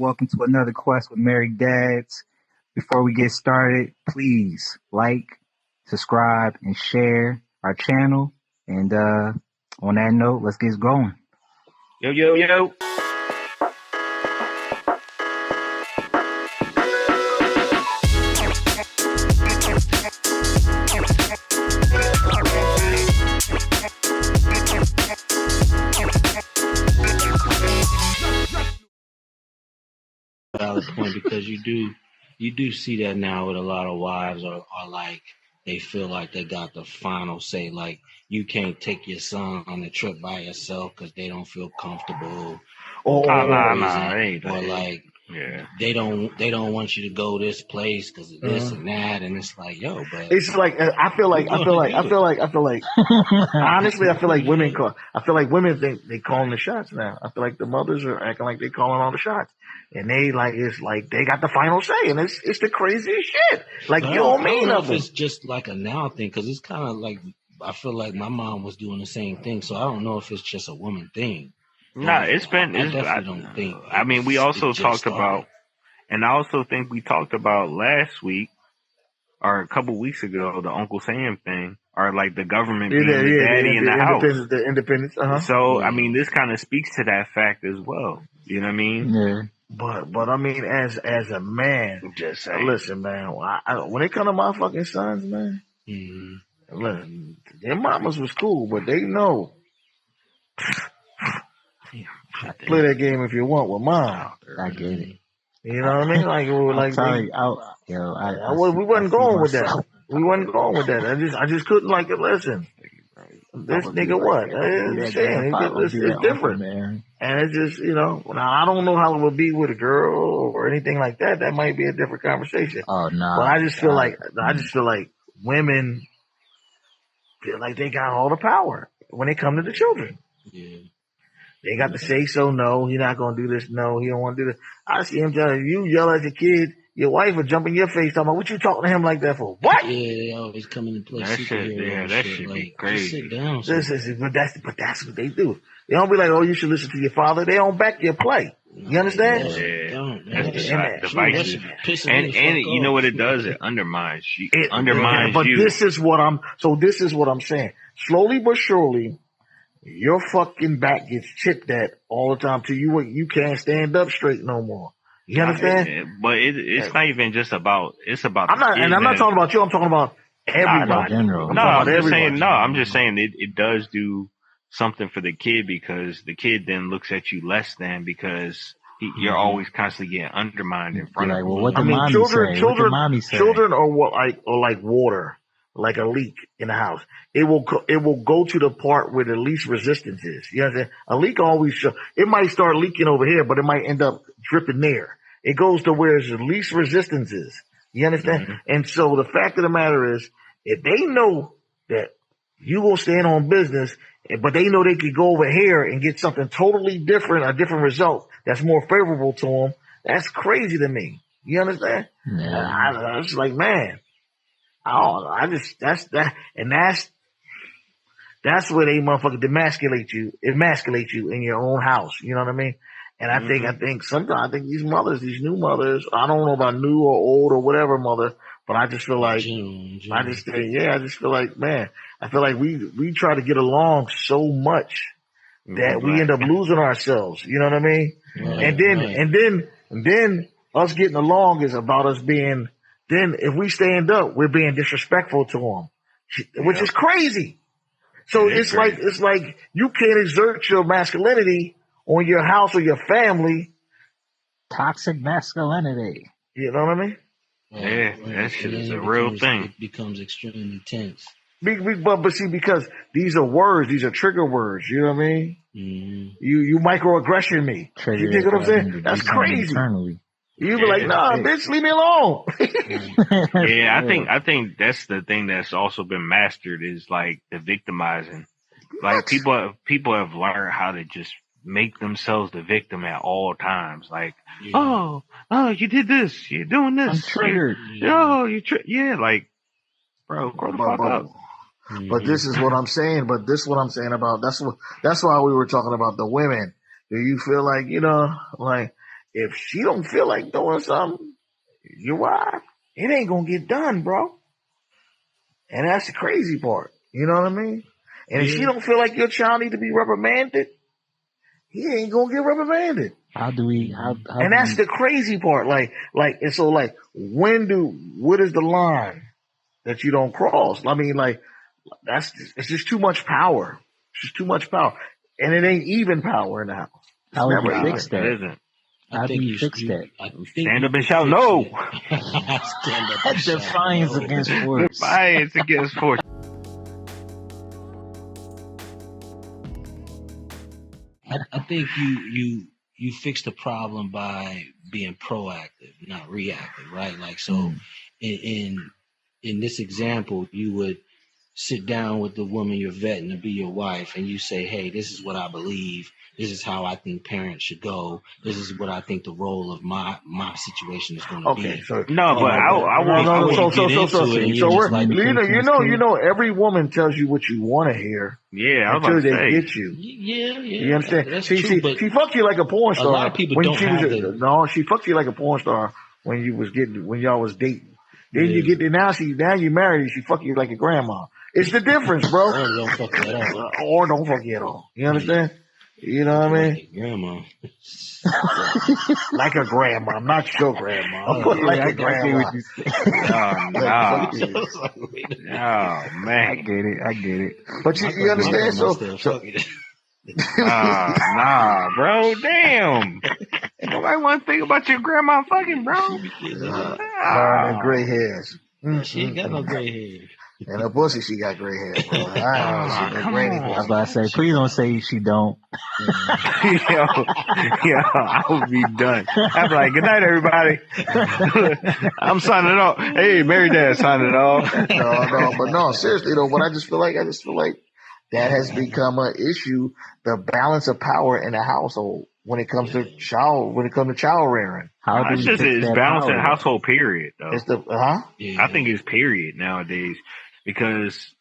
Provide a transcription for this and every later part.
Welcome to another Quest with Married Dads. Before we get started, please like, subscribe, and share our channel. And on that note, let's get going. Yo, yo, yo. Valid point, because you do see that now with a lot of wives are like they feel like they got the final say. Like you can't take your son on a trip by yourself because they don't feel comfortable. Nah, ain't or that. like Yeah. they don't want you to go this place because of this and that, and it's like, yo, but It's like I feel like honestly, I feel like women think they calling the shots now. I feel like the mothers are acting like they calling all the shots, and it's like they got the final say, and it's the craziest shit. Like, But you don't I mean don't know if nothing. it's just like a now thing, because it's kind of like I feel like my mom was doing the same thing, so I don't know if it's just a woman thing. Nah, I definitely don't think. I mean, we also talked about, and I also think we talked about last week or a couple weeks ago, the Uncle Sam thing, or like the government being the daddy in the house. The independence. So, I mean, this kind of speaks to that fact as well. You know what I mean? Yeah. But I mean, as a man, Just saying. listen, man. When it come to my fucking sons, man, listen, their mamas was cool, but they know. Play that game if you want with mom. I get it. You know what I mean? Like, we wasn't going with that. We wasn't going with that. I just couldn't like it. Listen, this nigga what? It's different, man. And it's just, now I don't know how it would be with a girl or anything like that. That might be a different conversation. Oh no. But I just feel like women feel like they got all the power when it come to the children. Yeah. They got to say so. No, you're not gonna do this. No, he don't want to do this. I see him telling you yell at your kid. Your wife will jump in your face talking about what you talking to him like that for? What? Yeah, they always come into play. That shit like, be crazy. Sit down. But that's what they do. They don't be like, oh, you should listen to your father. They don't back your play. You understand? Yeah. That's divisive. And you know what it does? It undermines you. But this is what I'm saying. Slowly but surely, your fucking back gets chipped at all the time to you can't stand up straight no more. You understand? But it's not even just about. It's about. I'm not talking about you. I'm talking about everybody. I'm just saying it does do something for the kid, because the kid then looks at you less than, because you're always constantly getting undermined in front of him. Well, what the mommy say? Children are like water, like a leak in the house. It will go to the part where the least resistance is. You understand? A leak always it might start leaking over here, but it might end up dripping there. It goes to where the least resistance is. You understand? Mm-hmm. And so the fact of the matter is, if they know that you will stand on business, but they know they could go over here and get something totally different, a different result that's more favorable to them, that's crazy to me. You understand? Yeah. I was like, man, that's where they motherfucker emasculate you in your own house. You know what I mean? And I think sometimes these new mothers, I don't know about new or old or whatever mother, but I just feel like, I just feel like, man, I feel like we try to get along so much that we end up losing ourselves. You know what I mean? Right, and then us getting along is about us being, then if we stand up, we're being disrespectful to them, which is crazy. So it's like you can't exert your masculinity on your house or your family. Toxic masculinity. You know what I mean? Yeah, that shit is a real thing. It becomes extremely tense. But see, because these are words, these are trigger words. You know what I mean? Mm-hmm. You microaggression me. You think what I'm saying? That's crazy. Internally. You be like, nah, bitch, leave me alone. I think that's the thing that's also been mastered, is like the victimizing. Like people have learned how to just make themselves the victim at all times. Like, oh, you did this, you're doing this. I'm triggered. Like, bro, grow the fuck up. But this is what I'm saying. That's why we were talking about the women. Do you feel like, if she don't feel like doing something, your wife, it ain't gonna get done, bro. And that's the crazy part. You know what I mean? And if she don't feel like your child need to be reprimanded, he ain't gonna get reprimanded. How do we? And that's the crazy part. And so what is the line that you don't cross? I mean, it's just too much power. It's just too much power. And it ain't even power in the house. How would you fix that? It isn't. How do you fix that? Stand up and shout no. Defiance against force. Defiance against force. I think you fix the problem by being proactive, not reactive, right? Like, so in this example, you would sit down with the woman you're vetting to be your wife, and you say, hey, this is what I believe. This is how I think parents should go. This is what I think the role of my situation is going to be. So no, but I want every woman tells you what you want to hear. Yeah, until they get you. Yeah. You understand? That's she fucked you like a porn star. A lot of people don't have that. No, she fucked you like a porn star when y'all was dating. Then you get there now you married and she fuck you like a grandma. It's the difference, bro. Or don't fuck you at all. Or don't fuck you at all. You understand? You know what I mean? Grandma. Like a grandma, not your grandma. I'm putting like a grandma. Oh man, I get it. But you understand? Nah, bro. Damn. Nobody want to think about your grandma fucking, bro. And gray hairs. She ain't got no gray hair. And her pussy, she got gray hair, bro. I was about to say, please don't say she don't. yo, I would be done. I'd be like, good night, everybody. I'm signing off. Hey, Mary Dad signing off. No, seriously though, but I just feel like that has become an issue, the balance of power in a household when it comes to child rearing. It's balancing household period though. It's I think it's period nowadays because,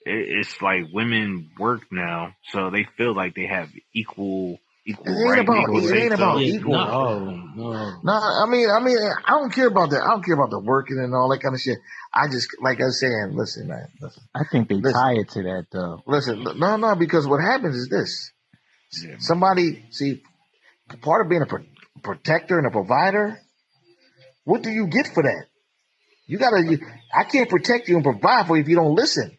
it's like women work now, so they feel like they have equal It ain't about equal. No. I mean, I don't care about that. I don't care about the working and all that kind of shit. I just, like I was saying, listen, man. Listen. I think they tie it to that, though. Listen, no, because what happens is this. Yeah. Somebody, part of being a protector and a provider, what do you get for that? I can't protect you and provide for you if you don't listen.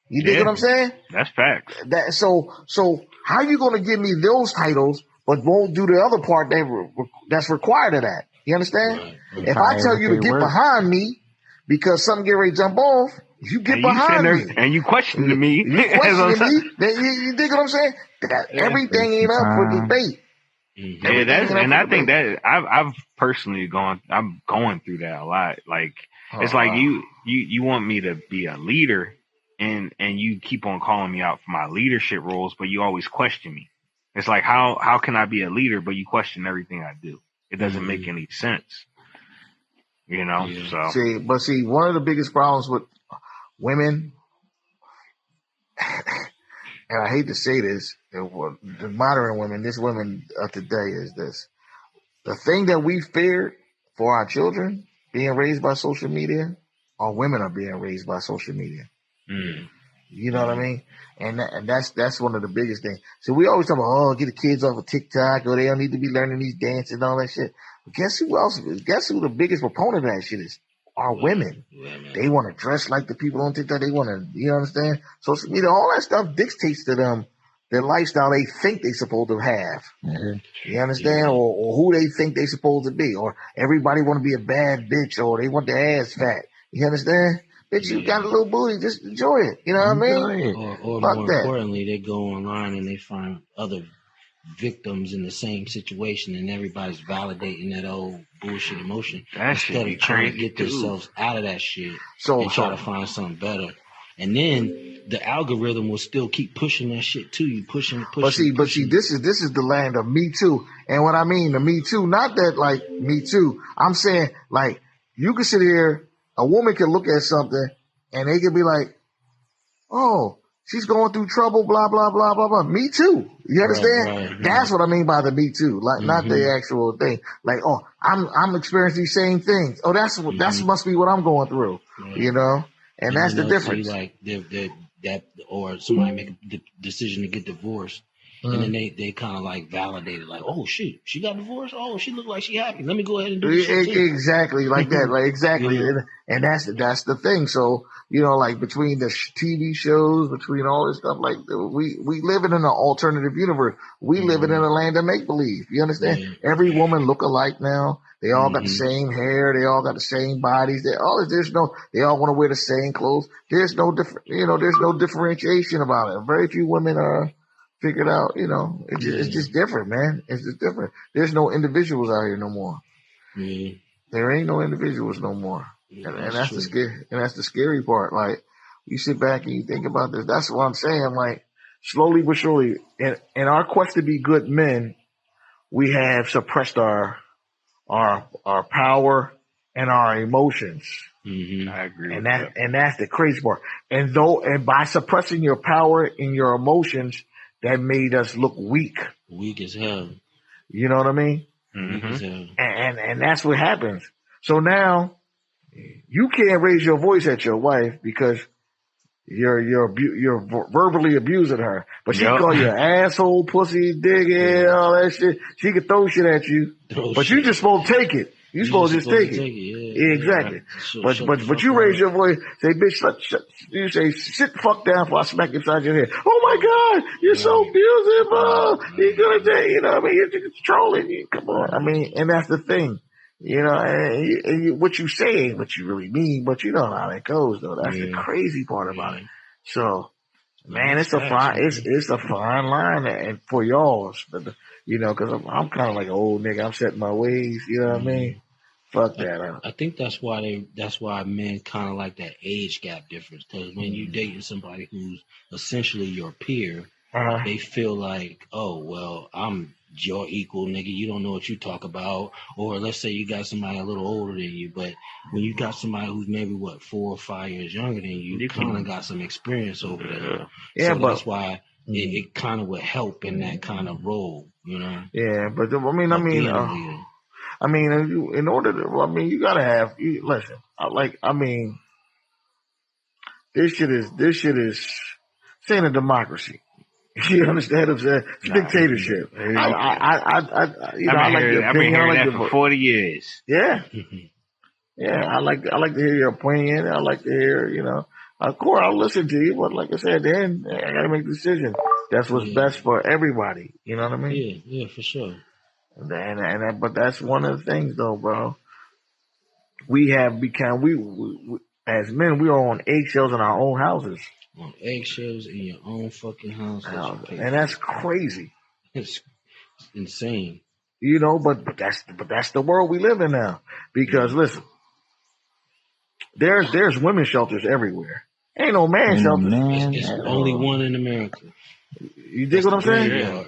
You dig what I'm saying? That's facts. So how you going to give me those titles but won't do the other part that's required of that? You understand? Right. If I tell you to get behind me because something get ready to jump off, you get behind me. And you questioning me. You dig what I'm saying? Everything ain't up for debate. Yeah, I think that I've personally I'm going through that a lot. Like, it's like you want me to be a leader and you keep on calling me out for my leadership roles, but you always question me. It's like, how can I be a leader, but you question everything I do? It doesn't make any sense. So. See, one of the biggest problems with women, and I hate to say this, the modern women, this women of today is this. The thing that we feared for our children being raised by social media, our women are being raised by social media. You know what I mean? And that's one of the biggest things. So we always talk about, get the kids off of TikTok, or they don't need to be learning these dances and all that shit. But guess who the biggest proponent of that shit is? Are women. They want to dress like the people on TikTok. They want to, you understand? Social media, all that stuff dictates to them their lifestyle they think they're supposed to have. You understand? Or who they think they're supposed to be. Or everybody want to be a bad bitch, or they want their ass fat. You understand? Bitch, you got a little booty, just enjoy it. You know what I mean? Or more importantly, they go online and they find other victims in the same situation, and everybody's validating that old bullshit emotion instead of trying to get themselves out of that shit and try to find something better. And then the algorithm will still keep pushing that shit to you, pushing. But see, this is the land of Me Too. And what I mean, the Me Too, not that like Me Too. I'm saying like you can sit here, a woman can look at something and they can be like, oh, she's going through trouble, blah, blah, blah, blah, blah. Me too. You understand? Right. That's what I mean by the me too. Like, not the actual thing. Like, oh, I'm experiencing these same things. Oh, that's must be what I'm going through, you know? And that's the difference. See, like, that, or somebody make a decision to get divorced. And then they kind of like validate it, like, oh shit, she got divorced. Oh, she look like she happy. Let me go ahead and do this shit too. Exactly like that, right? Exactly, and that's the thing. So like between the TV shows, between all this stuff, like we live in an alternative universe. We live in a land of make believe. You understand? Yeah. Every woman look alike now. They all got the same hair. They all got the same bodies. They all want to wear the same clothes. There's no different. There's no differentiation about it. Very few women are figured out, it's just different, man. It's just different. There's no individuals out here no more. Yeah. There ain't no individuals no more. Yeah, and that's the scary, and that's the scary part. Like, you sit back and you think about this. That's what I'm saying. Like, slowly but surely, in our quest to be good men, we have suppressed our power and our emotions. I agree. And that's the crazy part. And by suppressing your power and your emotions, that made us look weak. Weak as hell. You know what I mean? Weak as hell. And that's what happens. So now you can't raise your voice at your wife because you're verbally abusing her, but she call you asshole, pussy, dickhead, all that shit. She can throw shit at you, but you just supposed to take it. You supposed to just take it. Yeah, exactly. But you raise your voice, say, bitch, you say, sit the fuck down before I smack you inside your head. Oh my God, you're so abusive. He's gonna say, you know what I mean? You're trolling you. Come on. I mean, and that's the thing. And what you say ain't what you really mean, but you know how that goes, though. That's the crazy part about it. So, man, it's a fine line, and for y'all, because I'm kind of like an old nigga. I'm setting my ways. You know what I mean? Fuck that. I think that's why men kind of like that age gap difference. Because when you dating somebody who's essentially your peer, they feel like, oh well, I'm your equal, nigga. You don't know what you talk about. Or let's say you got somebody a little older than you, but when you got somebody who's maybe 4 or 5 years younger than you, you kind of got some experience over there. Yeah, so that's why it kind of would help in that kind of role, Yeah, but in order to, you gotta have. Listen, this shit is. This ain't a democracy. You understand what I'm saying? It's dictatorship. I've been hearing that for 40 years. Yeah. Yeah, I like to hear your opinion. I like to hear, of course I'll listen to you, but like I said, then I gotta make a decision. That's what's best for everybody. You know what I mean? Yeah, for sure. But that's one of the things, though, bro. We have become we as men, we are on eggshells in our own houses. On eggshells in your own fucking house, and that's crazy. It's insane. But that's the world we live in now. Because listen, there's women's shelters everywhere. Ain't no man shelters. It's only one in America. You dig what I'm saying? Yeah.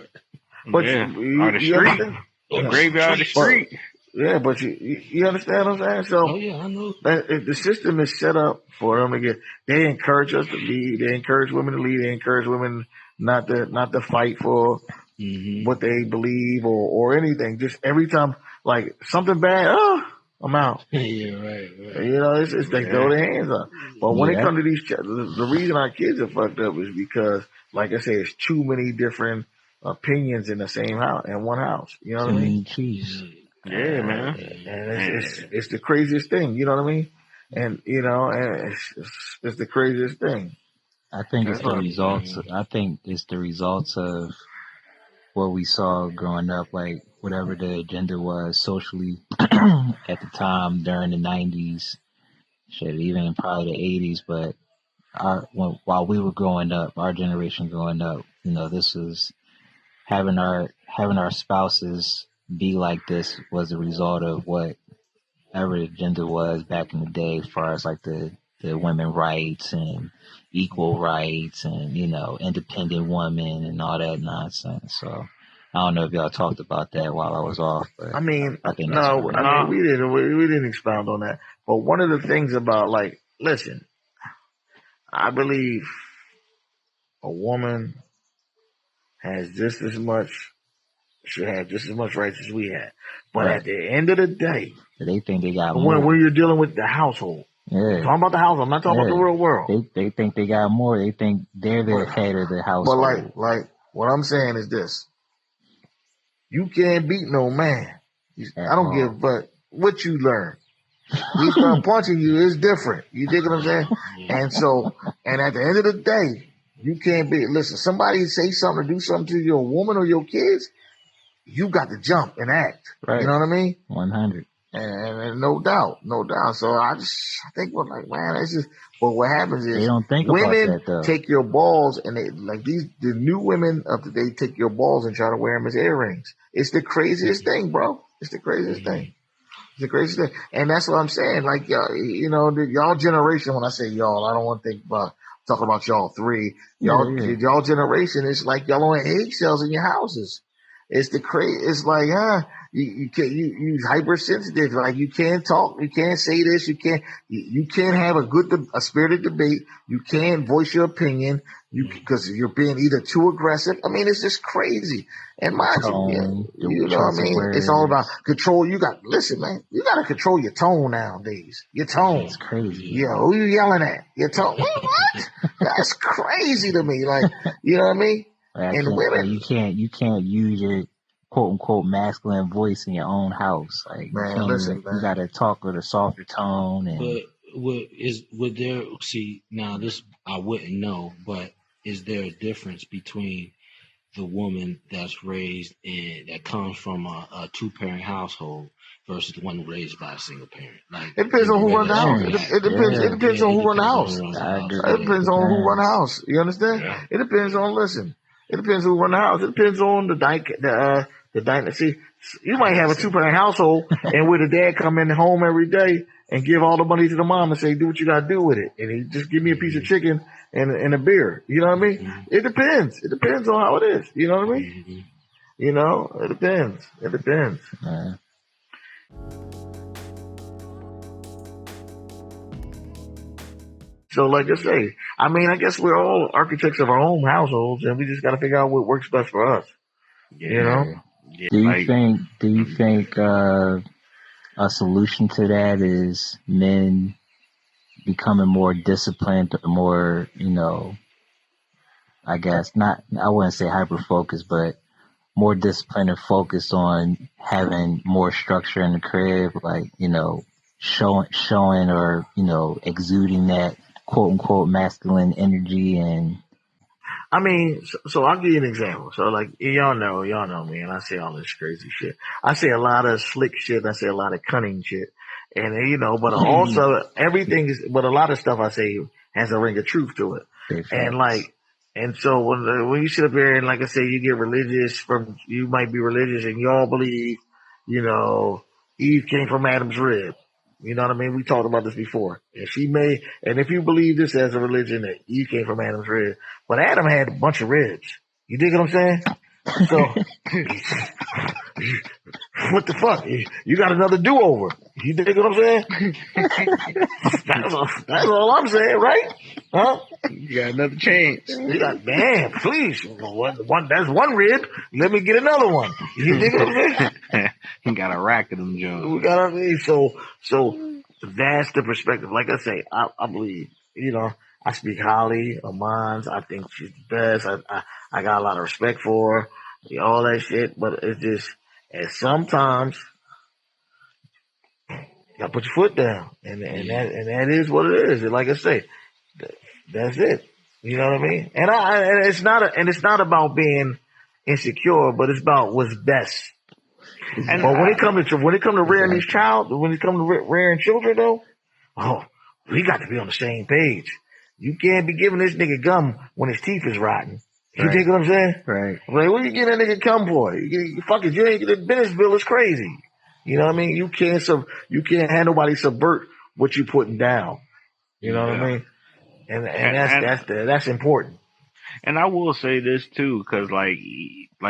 But on the street. Graveyard the street. Yeah, but you understand what I'm saying? So, I know. The system is set up for them to get. They encourage us to lead. They encourage women to lead. They encourage women not to fight for what they believe or anything. Just every time, like something bad, I'm out. Yeah, right. It's they throw their hands up. But when it comes to these, the reason our kids are fucked up is because, like I say, it's too many different opinions in the same house, in one house. You know what I mean? Jeez. Yeah, man. And it's the craziest thing. You know what I mean? And and it's the craziest thing. I think it's the results. I think it's the results of what we saw growing up, like whatever the agenda was socially at the time during the 90s, shit, even probably the 80s. But while we were growing up, our generation growing up, this was having our spouses be like this was a result of whatever the agenda was back in the day, as far as like the women rights and equal rights and, independent women and all that nonsense. So I don't know if y'all talked about that while I was off, but I think we didn't expound on that. But one of the things about, like, listen, I believe a woman has just as much, should have just as much rights as we have. But at the end of the day, they think they got when more. you're dealing with the household, I'm talking about the household. I'm not talking about the real world. They think they got more. They think they're the head of the household. But like what I'm saying is this: you can't beat no man. I don't give, but what you learn. He start punching you, it's different. You dig what I'm saying? And so, and at the end of the day, you can't be, listen, somebody say something or do something to your woman or your kids, you got to jump and act. Right. You know what I mean? 100. And no doubt. So I think, well, like, man, it's just, but what happens is they don't think women about that, though. Take your balls and they, like the new women of today take your balls and try to wear them as earrings. It's the craziest thing, bro. It's the craziest thing. It's the craziest thing. And that's what I'm saying. Like, y'all generation, when I say y'all, I don't want to talk about y'all three. Y'all generation is like y'all on eggshells in your houses. It's it's like, you can't, you hypersensitive. Like you can't talk, you can't say this, you can't have a spirited debate. You can't voice your opinion. Because you're being either too aggressive. I mean, it's just crazy. And mind you know what I mean? It's all about control. Listen, man, you got to control your tone nowadays. Your tone. It's crazy. Yeah, who you yelling at? Your tone. What? That's crazy to me. Like, you know what I mean? And women. You can't use your quote unquote masculine voice in your own house. Like, man, listen, man. You got to talk with a softer tone. And would there, see, now this I wouldn't know, but is there a difference between the woman that's raised that comes from a two-parent household versus the one raised by a single parent? Like, it depends on who runs the house. It depends on who runs the house. It depends on who runs the house. You understand? Yeah. It depends on, listen, it depends on who runs the house. It depends on the dynamic. See, you might have a two-parent household and where the dad come in home every day and give all the money to the mom and say, do what you got to do with it. And he just give me a piece of chicken and a beer. You know what I mean? Mm-hmm. It depends. It depends on how it is. You know what I mean? Mm-hmm. You know, it depends. It depends. So like I say, I mean, I guess we're all architects of our own households and we just got to figure out what works best for us. Yeah. You know? Yeah, do you think a solution to that is men becoming more disciplined or more, I guess I wouldn't say hyper focused, but more disciplined and focused on having more structure in the crib, like, showing or, exuding that quote unquote masculine energy. And I mean, so I'll give you an example. So like, y'all know me and I say all this crazy shit. I say a lot of slick shit and I say a lot of cunning shit. And but also but a lot of stuff I say has a ring of truth to it. And so when you sit up here and like I say, you get religious you might be religious and y'all believe, Eve came from Adam's rib. You know what I mean? We talked about this before. And if you believe this as a religion that Eve came from Adam's rib, but Adam had a bunch of ribs. You dig what I'm saying? So, what the fuck? You got another do-over. You dig what I'm saying? That's all I'm saying, right? Huh? You got another chance. You got, man, please. That's one rib. Let me get another one. You dig what I'm saying? You got a rack of them, Jones. We got so that's the perspective. Like I say, I believe, I speak highly of mine. I think she's the best. I got a lot of respect for her, all that shit. But it's just, and sometimes you gotta put your foot down, and that is what it is. And like I say, that's it. You know what I mean? And it's not about being insecure, but it's about what's best. And but when it comes to rearing these rearing children, though, we got to be on the same page. You can't be giving this nigga gum when his teeth is rotten. You think what I'm saying? Right. Like, what you getting that nigga gum for? You ain't the business bill is crazy. You know what I mean? You can't have nobody subvert what you putting down. You know what I mean? And that's important. And I will say this too, because like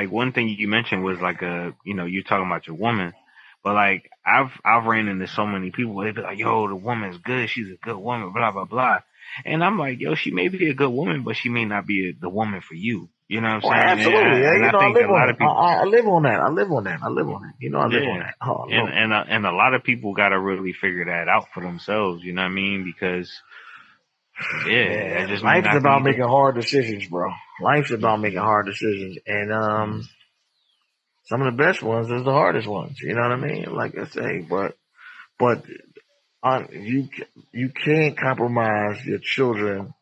one thing you mentioned was like you're talking about your woman, But like I've ran into so many people. They be like, "Yo, the woman's good. She's a good woman." Blah blah blah. And I'm like, "Yo, she may be a good woman, but she may not be the woman for you." You know what Oh, I'm saying? absolutely. Yeah, And I I think live a on lot it. of people, I live on that. I live on that. I live on it. I live on yeah, that. Oh, Lord. and a lot of people got to really figure that out for themselves. You know what I mean? Because yeah, that Man, just may life is not about be the. making hard decisions, bro. Life's about making Mm-hmm. hard decisions. And, some of the best ones is the hardest ones. You know what I mean? Like I say, but, you can't compromise your children,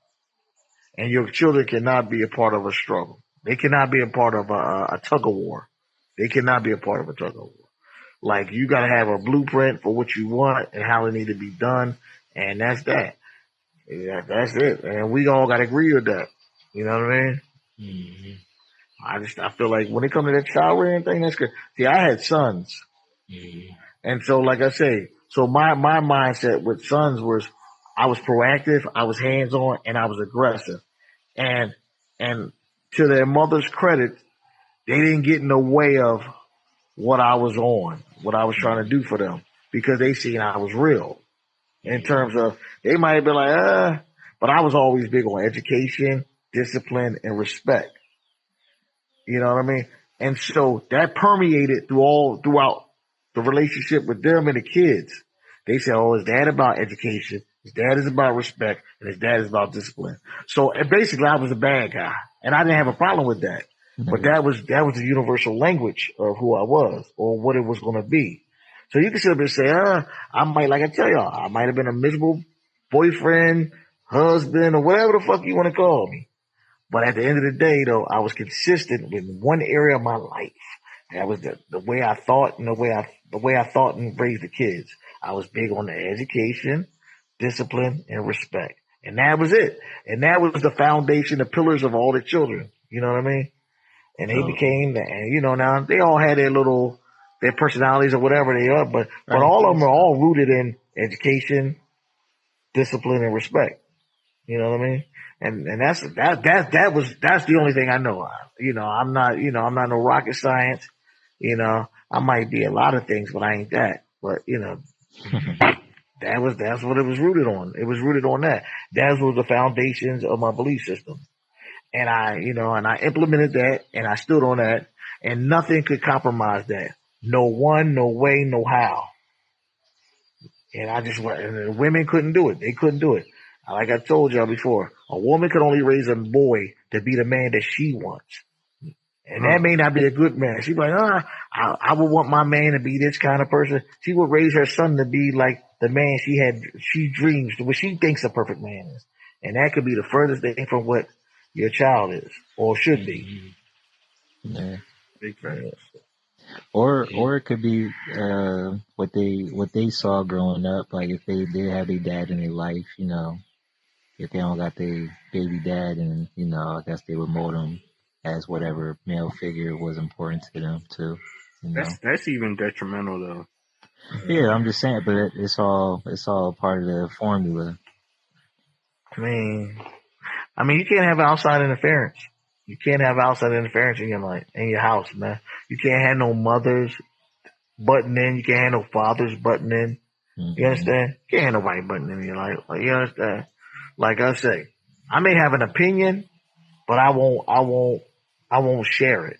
and your children cannot be a part of a struggle. They cannot be a part of a tug of war. They cannot be a part of a tug of war. Like, you gotta have a blueprint for what you want and how it need to be done. And that's that. Yeah, that's it. And we all gotta agree with that. You know what I mean? Mm-hmm. I feel like when it comes to that child rearing thing, that's good. See, I had sons. Mm-hmm. And so, like I say, so my mindset with sons was I was proactive, I was hands on, and I was aggressive. And, and to their mother's credit, they didn't get in the way of what I was on, what I was trying to do for them, because they seen I was real. In terms of, they might have been like, but I was always big on education, discipline, and respect. You know what I mean? And so that permeated throughout the relationship with them and the kids. They said, "Oh, his dad about education, his dad is about respect, and his dad is about discipline." So and basically, I was a bad guy, and I didn't have a problem with that. But that was the universal language of who I was or what it was going to be. So you can sit up and say, I might, like I tell y'all, I might have been a miserable boyfriend, husband, or whatever the fuck you want to call me. But at the end of the day, though, I was consistent in one area of my life. That was the way I thought and the way I thought and raised the kids. I was big on the education, discipline, and respect. And that was it. And that was the foundation, the pillars of all the children. You know what I mean? And they So, became, and now they all had their personalities or whatever they are, but Right. all of them are all rooted in education, discipline, and respect. You know what I mean? And that's the only thing I know. I'm not no rocket science. I might be a lot of things, but I ain't that. But that's what it was rooted on. It was rooted on that. That was the foundations of my belief system. And I implemented that and I stood on that and nothing could compromise that. No one, no way, no how. And and the women couldn't do it. They couldn't do it. Like I told y'all before, a woman could only raise a boy to be the man that she wants. And that may not be a good man. She's like, I would want my man to be this kind of person. She would raise her son to be like the man she dreams, what she thinks a perfect man is. And that could be the furthest thing from what your child is or should be. mm-hmm. Yeah. Big fact. Yeah. Or it could be what they saw growing up. Like if they did have their dad in their life, if they don't got their baby dad, and I guess they would mold them as whatever male figure was important to them too. That's even detrimental though. Yeah, I'm just saying, but it's all part of the formula. I mean, you can't have outside interference. You can't have outside interference in your house, man. You can't have no mothers butting in. You can't have no fathers butting in. You Hmm. understand? You can't have nobody butting in your life. Like, you understand? Like I say, I may have an opinion, but I won't share it.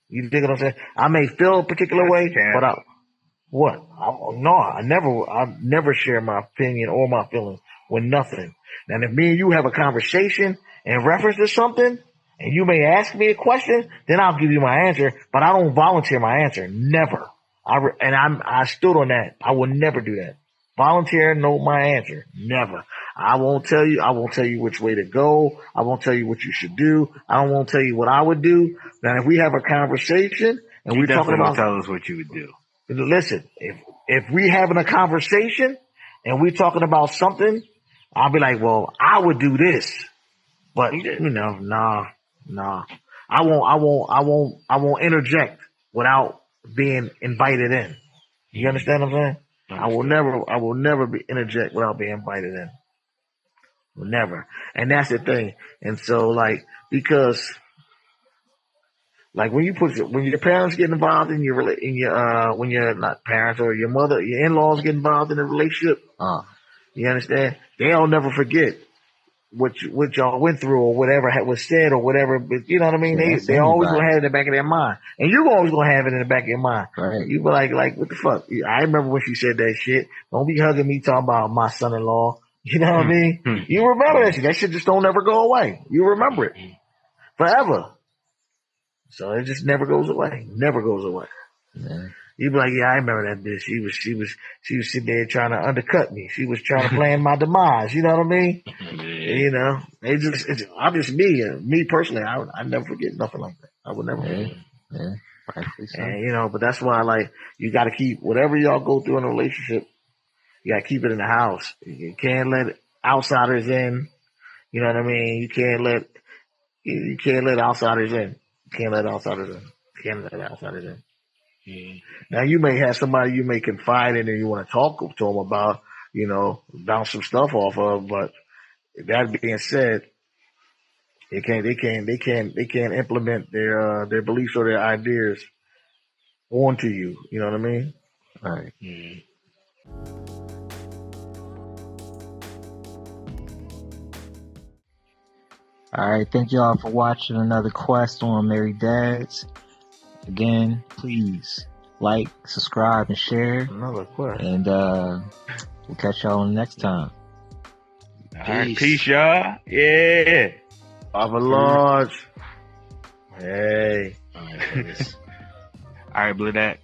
You dig what I'm saying? I may feel a particular That's way, but cap. what? No, I never share my opinion or my feelings with nothing. And if me and you have a conversation in reference to something, and you may ask me a question, then I'll give you my answer. But I don't volunteer my answer. Never. I stood on that. I will never do that. Volunteer, know my answer. Never. I won't tell you. I won't tell you which way to go. I won't tell you what you should do. I won't tell you what I would do. Now, if we have a conversation and You we're talking definitely will about, tell us what you would do. listen, if we having a conversation and we're talking about something, I'll be like, well, I would do this, but Yeah. nah. I won't interject without being invited in. You understand what I'm saying? Understood. I will never be interject without being invited in. Never. And that's the thing. And so because Like when your parents get involved in when your not parents or your mother, your in-laws get involved in a relationship, you understand? They'll never forget what y'all went through or whatever was said or whatever, but you know what I mean? Yeah, they always gonna have it in the back of their mind. And you're always gonna have it in the back of your mind. Right. You be like, what the fuck? I remember when she said that shit. Don't be hugging me talking about my son-in-law. You know what I mean? You remember that shit. That shit just don't ever go away. You remember it forever. So it just never goes away. Never goes away. Yeah. You be like, yeah, I remember that bitch. She was sitting there trying to undercut me. She was trying to plan my demise. You know what I mean? Yeah. You know, I'm just me personally. I never forget nothing like that. I would never forget. Yeah. Rightfully so. And you know, but that's why like you got to keep whatever y'all go through in a relationship. You got to keep it in the house. You can't let outsiders in. You know what I mean? You can't let outsiders in. You can't let outsiders in. You can't let outsiders in. Yeah. Now you may have somebody you may confide in and you want to talk to them about, you know, bounce some stuff off of. But that being said, they can't implement their beliefs or their ideas onto you. You know what I mean? Right. Yeah. All right. Thank y'all for watching another quest on Married Dads. Again, please like, subscribe, and share. Another quest. And we'll catch y'all on the next time. All right, peace, y'all. Yeah. Father Lodge. Hey. All right, fellas. All right, Blue Dat.